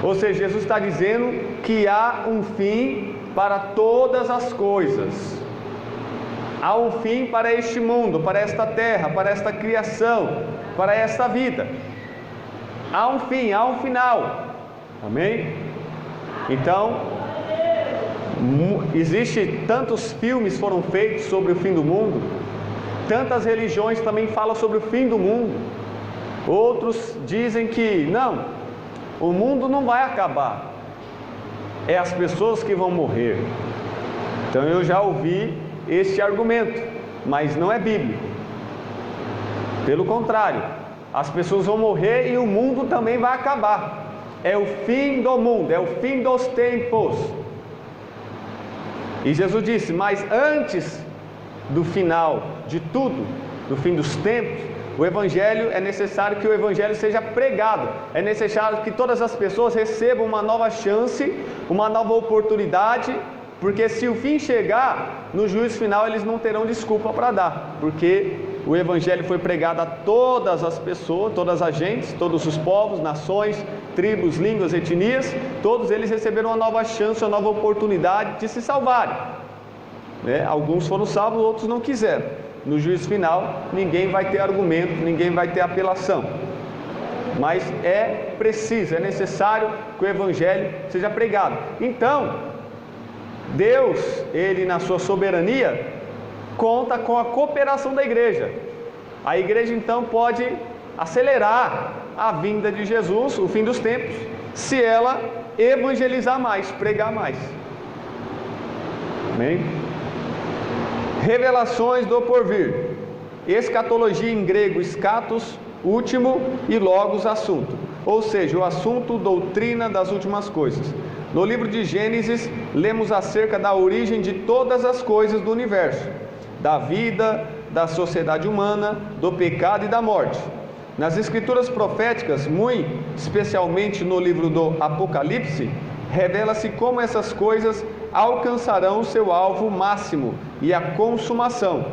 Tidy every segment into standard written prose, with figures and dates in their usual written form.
Ou seja, Jesus está dizendo que há um fim para todas as coisas. Há um fim para este mundo, para esta terra, para esta criação, para esta vida. Há um fim, há um final. Amém? Então, existe tantos filmes foram feitos sobre o fim do mundo, tantas religiões também falam sobre o fim do mundo. Outros dizem que não, o mundo não vai acabar, é as pessoas que vão morrer. Então eu já ouvi este argumento, mas não é bíblico. Pelo contrário, as pessoas vão morrer e o mundo também vai acabar. É o fim do mundo, é o fim dos tempos. E Jesus disse: mas antes do final de tudo, do fim dos tempos, o Evangelho, é necessário que o Evangelho seja pregado. É necessário que todas as pessoas recebam uma nova chance, uma nova oportunidade, porque se o fim chegar, no juízo final eles não terão desculpa para dar, porque o Evangelho foi pregado a todas as pessoas, todas as gentes, todos os povos, nações, tribos, línguas, etnias. Todos eles receberam uma nova chance, uma nova oportunidade de se salvarem, Alguns foram salvos, outros não quiseram. No juízo final, ninguém vai ter argumento, ninguém vai ter apelação. Mas é preciso, é necessário que o Evangelho seja pregado. Então, Deus, Ele na sua soberania, conta com a cooperação da igreja. A igreja então pode acelerar a vinda de Jesus, o fim dos tempos, se ela evangelizar mais, pregar mais. Amém? Revelações do porvir. Escatologia em grego, escatos, último, e logos, assunto. Ou seja, o assunto, doutrina das últimas coisas. No livro de Gênesis, lemos acerca da origem de todas as coisas do universo, da vida, da sociedade humana, do pecado e da morte. Nas escrituras proféticas, muito especialmente no livro do Apocalipse, revela-se como essas coisas alcançarão o seu alvo máximo e a consumação.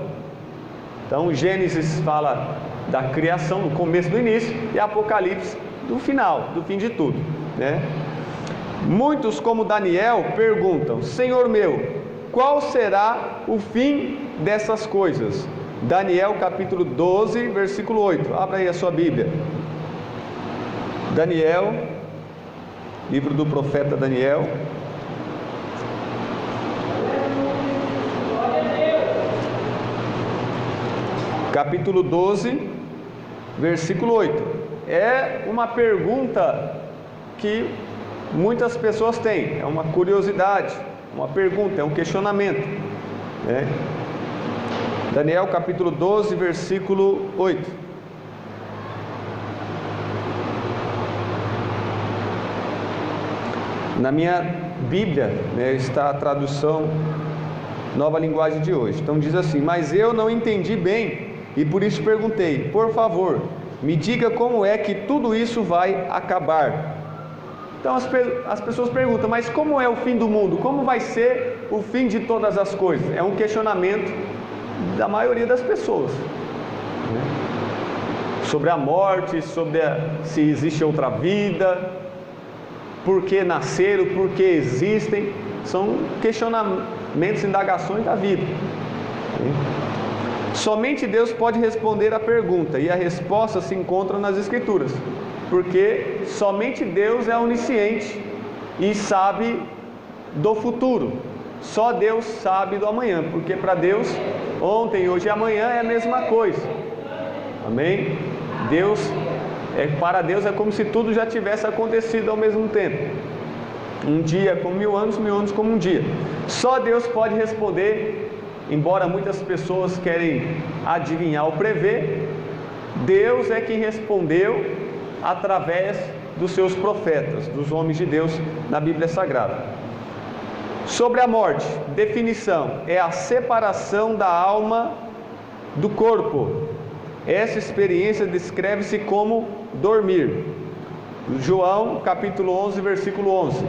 Então, Gênesis fala da criação, do começo, do início, e Apocalipse do final, do fim de tudo, Muitos, como Daniel, perguntam: Senhor meu, qual será o fim dessas coisas? Daniel capítulo 12, versículo 8. Abra aí a sua Bíblia. Daniel, livro do profeta Daniel. Capítulo 12, versículo 8. É uma pergunta que muitas pessoas têm, é uma curiosidade, uma pergunta, é um questionamento, Daniel capítulo 12, versículo 8. Na minha Bíblia, está a tradução Nova Linguagem de hoje. Então diz assim: mas eu não entendi bem e por isso perguntei, por favor, me diga como é que tudo isso vai acabar. Então as pessoas perguntam: mas como é o fim do mundo? Como vai ser o fim de todas as coisas? É um questionamento da maioria das pessoas, sobre a morte, sobre se existe outra vida, por que nasceram, por que existem. São questionamentos, indagações da vida. Somente Deus pode responder a pergunta, e a resposta se encontra nas Escrituras, porque somente Deus é onisciente e sabe do futuro. Só Deus sabe do amanhã, porque para Deus, ontem, hoje e amanhã é a mesma coisa. Amém? Para Deus é como se tudo já tivesse acontecido ao mesmo tempo. Um dia como 1000 anos, 1000 anos como um dia. Só Deus pode responder. Embora muitas pessoas querem adivinhar ou prever, Deus é quem respondeu através dos seus profetas, dos homens de Deus na Bíblia Sagrada. Sobre a morte, definição: é a separação da alma do corpo. Essa experiência descreve-se como dormir. João capítulo 11, versículo 11.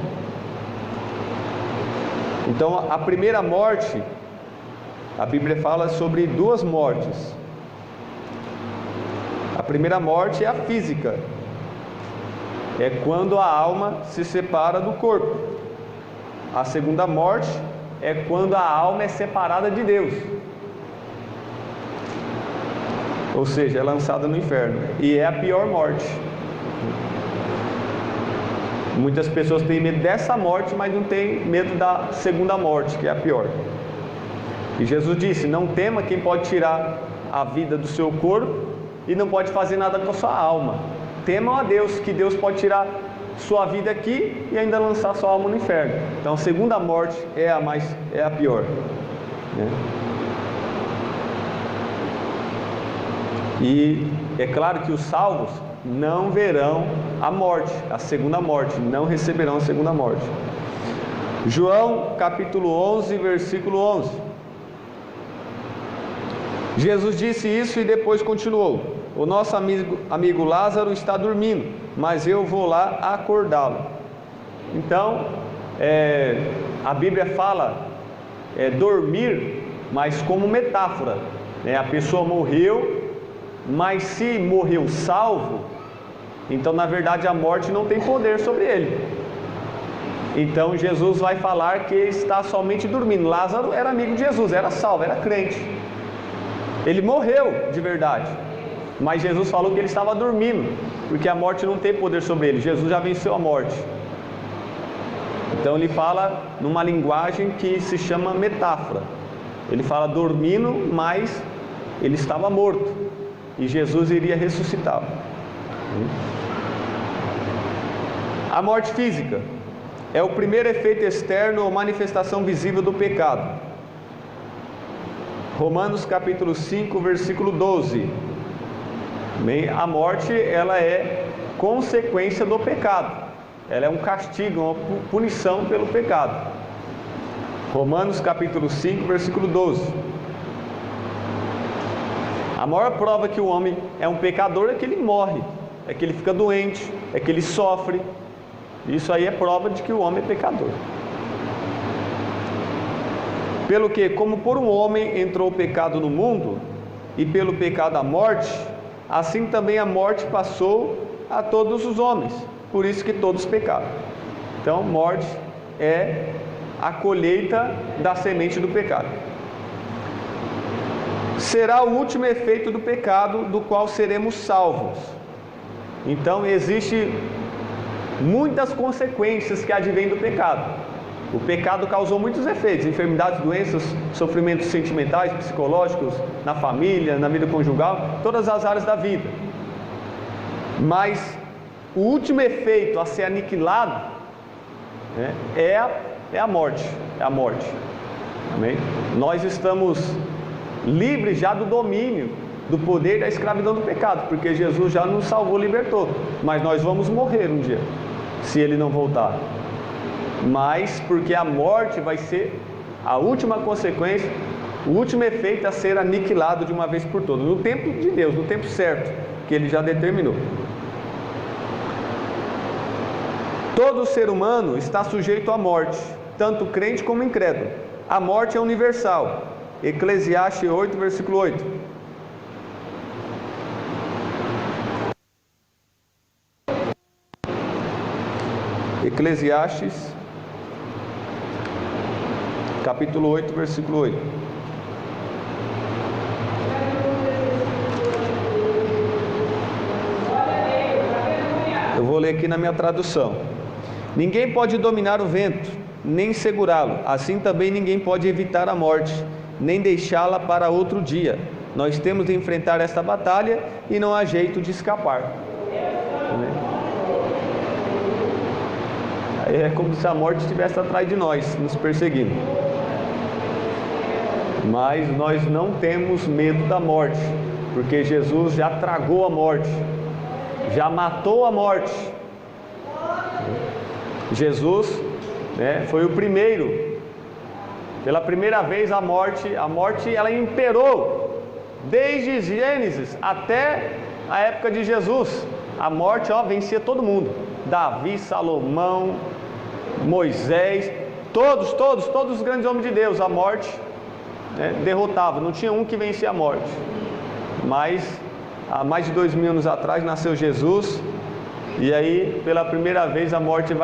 Então, a primeira morte, a Bíblia fala sobre duas mortes. A primeira morte é a física. é quando a alma se separa do corpo. A segunda morte é quando a alma é separada de Deus, ou seja, é lançada no inferno, e é a pior morte. Muitas pessoas têm medo dessa morte, mas não têm medo da segunda morte, que é a pior. E Jesus disse: não tema quem pode tirar a vida do seu corpo e não pode fazer nada com a sua alma. Temam a Deus, que Deus pode tirar sua vida aqui e ainda lançar sua alma no inferno. Então a segunda morte é a pior, né? E é claro que os salvos não verão a morte, a segunda morte, não receberão a segunda morte. João capítulo 11, versículo 11. Jesus disse isso e depois continuou: o nosso amigo Lázaro está dormindo, mas eu vou lá acordá-lo. Então, a Bíblia fala dormir, mas como metáfora, né? A pessoa morreu, mas se morreu salvo, então na verdade a morte não tem poder sobre ele. Então Jesus vai falar que ele está somente dormindo. Lázaro era amigo de Jesus, era salvo, era crente. Ele morreu de verdade, mas Jesus falou que ele estava dormindo, porque a morte não tem poder sobre ele. Jesus já venceu a morte. Então ele fala numa linguagem que se chama metáfora. Ele fala dormindo, mas ele estava morto, e Jesus iria ressuscitá-lo. A morte física é o primeiro efeito externo ou manifestação visível do pecado. Romanos capítulo 5, versículo 12. Bem, a morte, ela é consequência do pecado. Ela é um castigo, uma punição pelo pecado. Romanos capítulo 5, versículo 12. A maior prova que o homem é um pecador é que ele morre, é que ele fica doente, é que ele sofre. Isso aí é prova de que o homem é pecador. Pelo que, como por um homem entrou o pecado no mundo, e pelo pecado a morte, assim também a morte passou a todos os homens, por isso que todos pecaram. Então, morte é a colheita da semente do pecado. Será o último efeito do pecado, do qual seremos salvos. Então, existe muitas consequências que advêm do pecado. O pecado causou muitos efeitos: enfermidades, doenças, sofrimentos sentimentais, psicológicos, na família, na vida conjugal, todas as áreas da vida. Mas o último efeito a ser aniquilado, né, é a morte. É a morte. Amém? Nós estamos livres já do domínio, do poder da escravidão do pecado, porque Jesus já nos salvou, libertou. Mas nós vamos morrer um dia, se Ele não voltar. Mas porque a morte vai ser a última consequência, o último efeito a ser aniquilado de uma vez por todas, no tempo de Deus, no tempo certo, que Ele já determinou. Todo ser humano está sujeito à morte, tanto crente como incrédulo. A morte é universal. Eclesiastes 8, versículo 8. Eclesiastes capítulo 8, versículo 8. Eu vou ler aqui na minha tradução. Ninguém pode dominar o vento, nem segurá-lo. Assim também ninguém pode evitar a morte, nem deixá-la para outro dia. Nós temos de enfrentar esta batalha e não há jeito de escapar. É como se a morte estivesse atrás de nós, nos perseguindo. Mas nós não temos medo da morte, porque Jesus já tragou a morte, já matou a morte. Jesus, né, foi o primeiro. Pela primeira vez a morte ela imperou desde Gênesis até a época de Jesus. A morte vencia todo mundo. Davi, Salomão, Moisés, todos os grandes homens de Deus, a morte, né, derrotava. Não tinha um que vencia a morte. Mas há mais de 2000 anos atrás nasceu Jesus, e aí pela primeira vez a morte vai